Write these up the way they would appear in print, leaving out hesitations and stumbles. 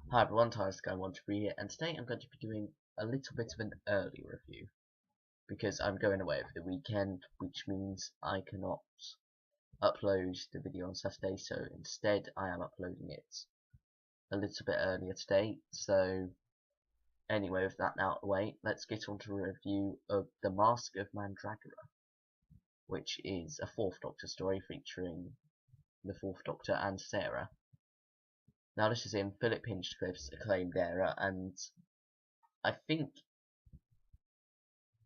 Hi everyone, Tardis going to be here, and today I'm going to be doing a little bit of an early review because I'm going away over the weekend, which means I cannot upload the video on Saturday, so instead I am uploading it a little bit earlier today. So anyway, with that now out of the way, let's get on to a review of the Masque of Mandragora, which is a 4th Doctor story featuring the 4th Doctor and Sarah. Now this is in Philip Hinchcliffe's acclaimed era, and I think,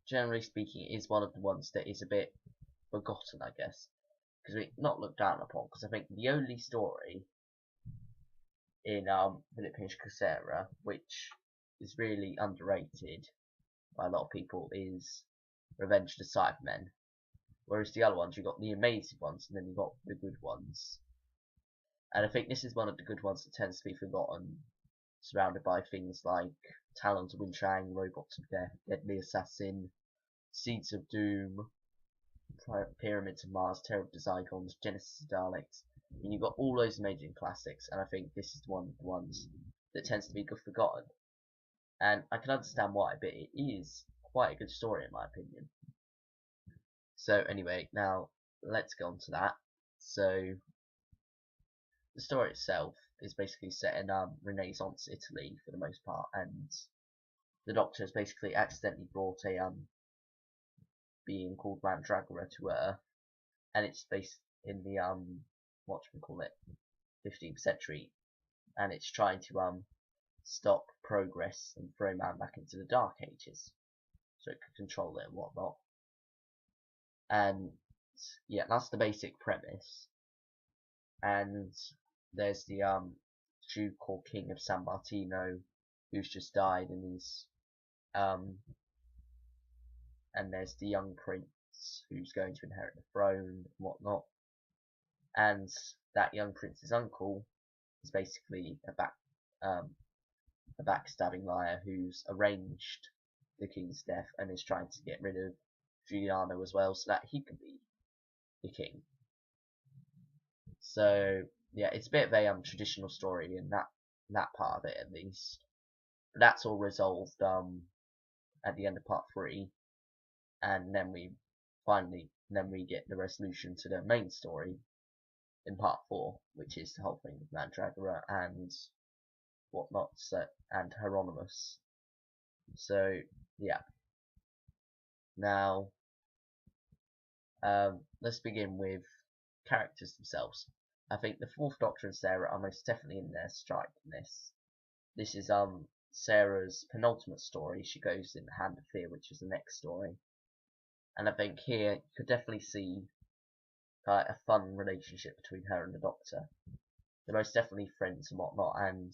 generally speaking, it is one of the ones that is a bit forgotten, I guess, because it's not looked down upon, because I think the only story in Philip Hinchcliffe's era, which is really underrated by a lot of people, is Revenge of the Cybermen, whereas the other ones, you've got the amazing ones, and then you've got the good ones. And I think this is one of the good ones that tends to be forgotten, surrounded by things like Talons of Winchang, Robots of Death, Deadly Assassin, Seeds of Doom, Pyramids of Mars, Terror of the Zygons, Genesis of Daleks. And you've got all those amazing classics, and I think this is one of the ones that tends to be forgotten. And I can understand why, but it is quite a good story in my opinion. So anyway, now let's go on to that. So the story itself is basically set in Renaissance Italy for the most part, and the Doctor has basically accidentally brought a being called Mandragora to Earth, and it's based in the 15th century, and it's trying to stop progress and throw man back into the Dark Ages, so it could control it and whatnot. And yeah, that's the basic premise. And there's the Duke or King of San Martino, who's just died, and he's and there's the young prince who's going to inherit the throne and whatnot. And that young prince's uncle is basically a backstabbing liar who's arranged the king's death and is trying to get rid of Giuliano as well, so that he can be the king. So yeah, it's a bit of a traditional story in that part of it at least. But that's all resolved at the end of part 3, and then we get the resolution to the main story in part 4, which is the whole thing with Mandragora and whatnot, and Hieronymus. So yeah. Now let's begin with characters themselves. I think the 4th Doctor and Sarah are most definitely in their stride in this. This is Sarah's penultimate story. She goes in Hand of Fear, which is the next story. And I think here you could definitely see a fun relationship between her and the Doctor. They're most definitely friends and whatnot, and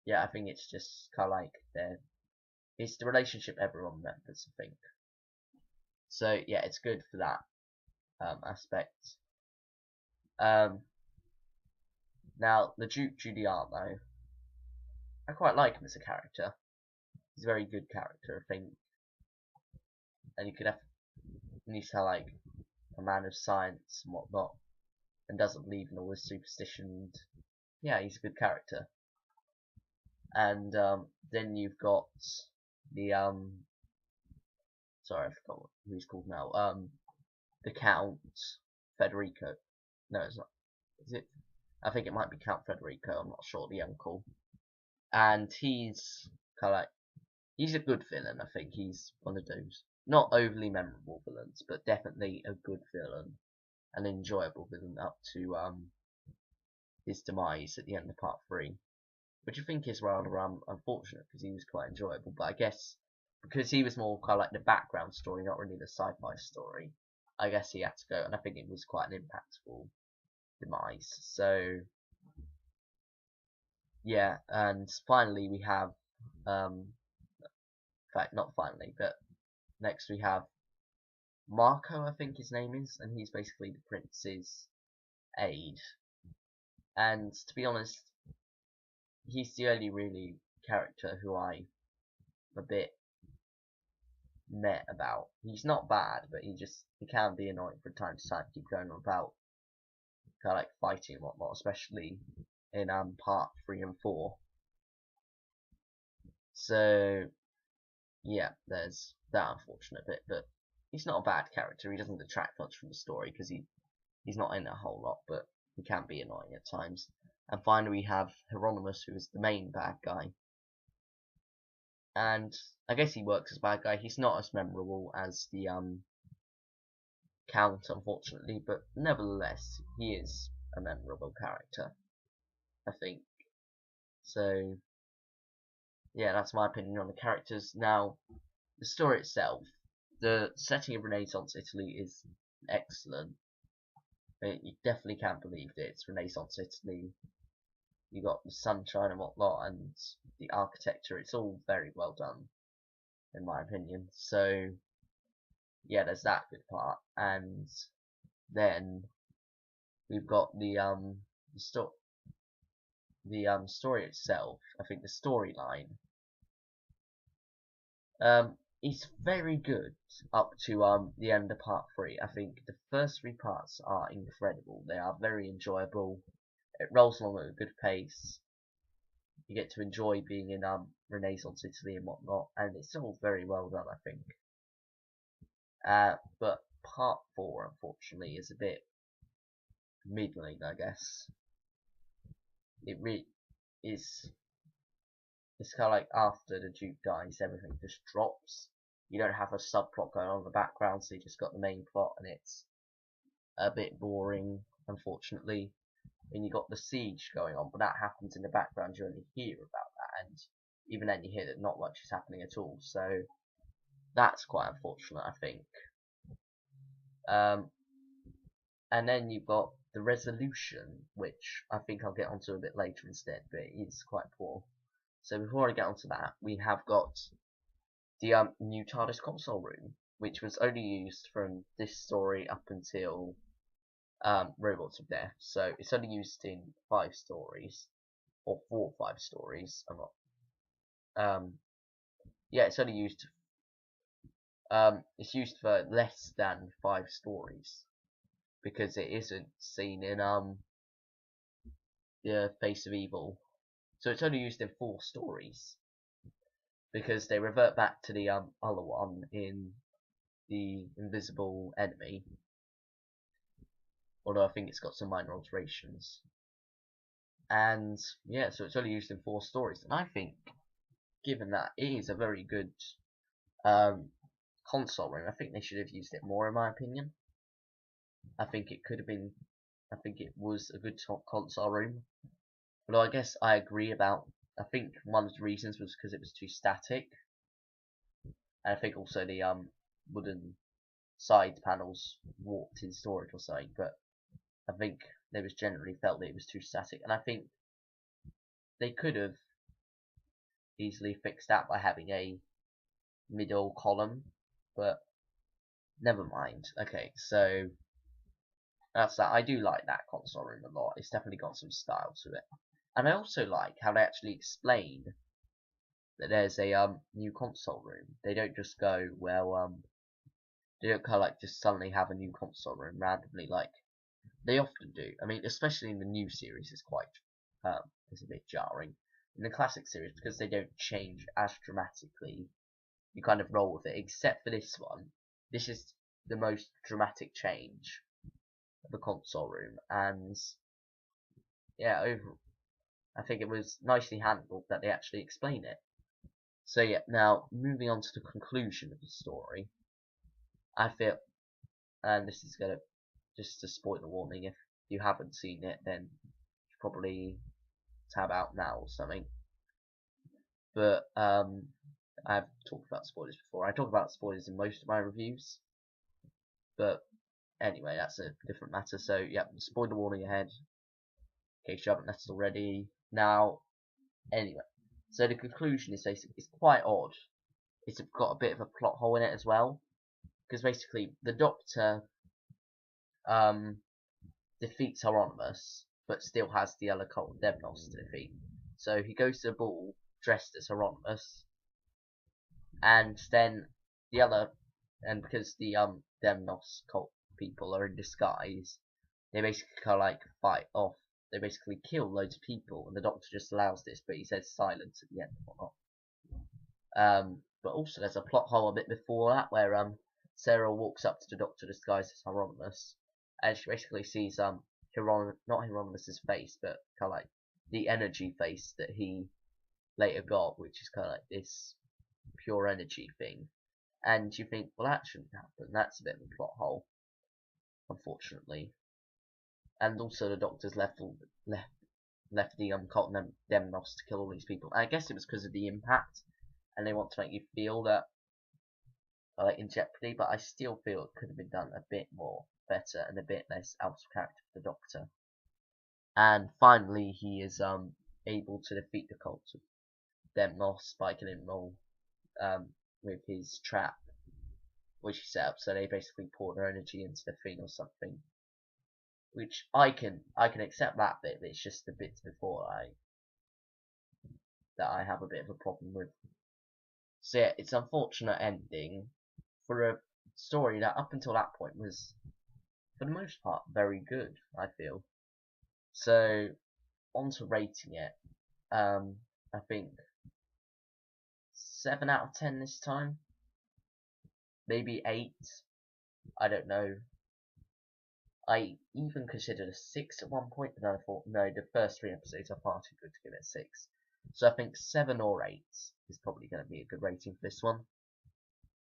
yeah, I think it's just kind of like it's the relationship everyone remembers, I think. So yeah, it's good for that aspect. Now the Duke Giuliano, I quite like him as a character. He's a very good character, I think, and you could have he's like a man of science and whatnot, and doesn't believe in all this superstition. Yeah, he's a good character. And then you've got the sorry, I forgot who he's called now. The Count Federico. No, it's not. Is it? I think it might be Count Federico. I'm not sure. The uncle, and he's kind of like he's a good villain. I think he's one of those not overly memorable villains, but definitely a good villain, an enjoyable villain up to his demise at the end of part 3, which I think is rather unfortunate because he was quite enjoyable. But I guess because he was more kind of like the background story, not really the sci-fi story, I guess he had to go, and I think it was quite an impactful demise. So yeah, and finally we have in fact not finally, but next we have Marco, I think his name is, and he's basically the prince's aide. And to be honest, he's the only really character who I'm a bit meh about. He's not bad, but he can be annoying from time to time. Keep going on about kind of like fighting and whatnot, especially in part 3 and 4. So yeah, there's that unfortunate bit, but he's not a bad character. He doesn't detract much from the story because he's not in it a whole lot, but he can be annoying at times. And finally we have Hieronymus, who is the main bad guy. And I guess he works as bad guy. He's not as memorable as the Count, unfortunately, but nevertheless, he is a memorable character, I think. So yeah, that's my opinion on the characters. Now, the story itself, the setting of Renaissance Italy is excellent. You definitely can't believe that it's Renaissance Italy. You got the sunshine and whatnot, and the architecture. It's all very well done, in my opinion. So yeah, there's that good part, and then we've got the story itself. I think the storyline is very good up to the end of part 3. I think the first 3 parts are incredible. They are very enjoyable. It rolls along at a good pace. You get to enjoy being in Renaissance Italy and whatnot, and it's all very well done, I think. But part 4, unfortunately, is a bit middling, I guess. It really is. It's kind of like after the Duke dies, everything just drops. You don't have a subplot going on in the background, so you just got the main plot, and it's a bit boring, unfortunately. And you got the siege going on, but that happens in the background. You only hear about that, and even then you hear that not much is happening at all. So that's quite unfortunate, I think. And then you've got the resolution, which I think I'll get onto a bit later instead, but it is quite poor. So before I get onto that, we have got the new Tardis console room, which was only used from this story up until Robots of Death. So it's only used in 5 stories, or 4 or 5 stories. I'm not. Yeah, it's only used. It's used for less than 5 stories because it isn't seen in the Face of Evil. So it's only used in 4 stories because they revert back to the other one in the Invisible Enemy. Although I think it's got some minor alterations. And yeah, so it's only used in 4 stories. And I think, given that it is a very good console room, I think they should have used it more, in my opinion. I think it could have been. I think it was a good console room. Although I guess I agree about. I think one of the reasons was because it was too static. And I think also the wooden side panels warped in storage or something. But I think they was generally felt that it was too static, and I think they could have easily fixed that by having a middle column, but never mind. Okay, so that's that. I do like that console room a lot. It's definitely got some style to it, and I also like how they actually explain that there's a new console room. They don't just go, well, they don't kind of like just suddenly have a new console room randomly like they often do. I mean, especially in the new series, it's quite it's a bit jarring. In the classic series, because they don't change as dramatically, you kind of roll with it. Except for this one, this is the most dramatic change of the console room, and yeah, I think it was nicely handled that they actually explain it. So yeah, now moving on to the conclusion of the story, I feel, and this is gonna just a spoiler warning, if you haven't seen it, then probably tab out now or something. But I've talked about spoilers before. I talk about spoilers in most of my reviews, but anyway, that's a different matter. So yeah, spoiler warning ahead, in case you haven't noticed already. Now, anyway, so the conclusion is basically, it's quite odd. It's got a bit of a plot hole in it as well, because basically the Doctor defeats Hieronymus, but still has the other cult of Demnos to defeat. So he goes to the ball dressed as Hieronymus, and then the other, and because the Demnos cult people are in disguise, they basically kind of like fight off. They basically kill loads of people, and the Doctor just allows this, but he says silence at the end and whatnot. But also there's a plot hole a bit before that where Sarah walks up to the Doctor disguised as Hieronymus, and she basically sees not Hieronymus's face, but kind of like the energy face that he later got, which is kind of like this pure energy thing. And you think, well, that shouldn't happen. That's a bit of a plot hole, unfortunately. And also the Doctor's left the cult Demnos to kill all these people. And I guess it was because of the impact, and they want to make you feel that like in jeopardy. But I still feel it could have been done a bit more better and a bit less out of character for the Doctor. And finally, he is able to defeat the cult of Demnos by killing them all with his trap, which he set up. So they basically pour their energy into the thing or something. Which I can accept that bit, but it's just the bits before that I have a bit of a problem with. So yeah, it's an unfortunate ending for a story that up until that point was, for the most part, very good, I feel. So, on to rating it. I think 7 out of 10 this time. Maybe 8. I don't know. I even considered a 6 at one point, but then I thought, no, the first 3 episodes are far too good to give it a 6. So I think 7 or 8 is probably going to be a good rating for this one.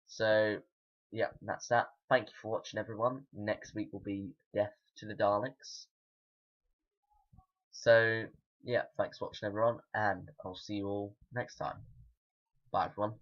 So, yeah, that's that. Thank you for watching, everyone. Next week will be Death to the Daleks. So, yeah, thanks for watching, everyone, and I'll see you all next time. Bye, everyone.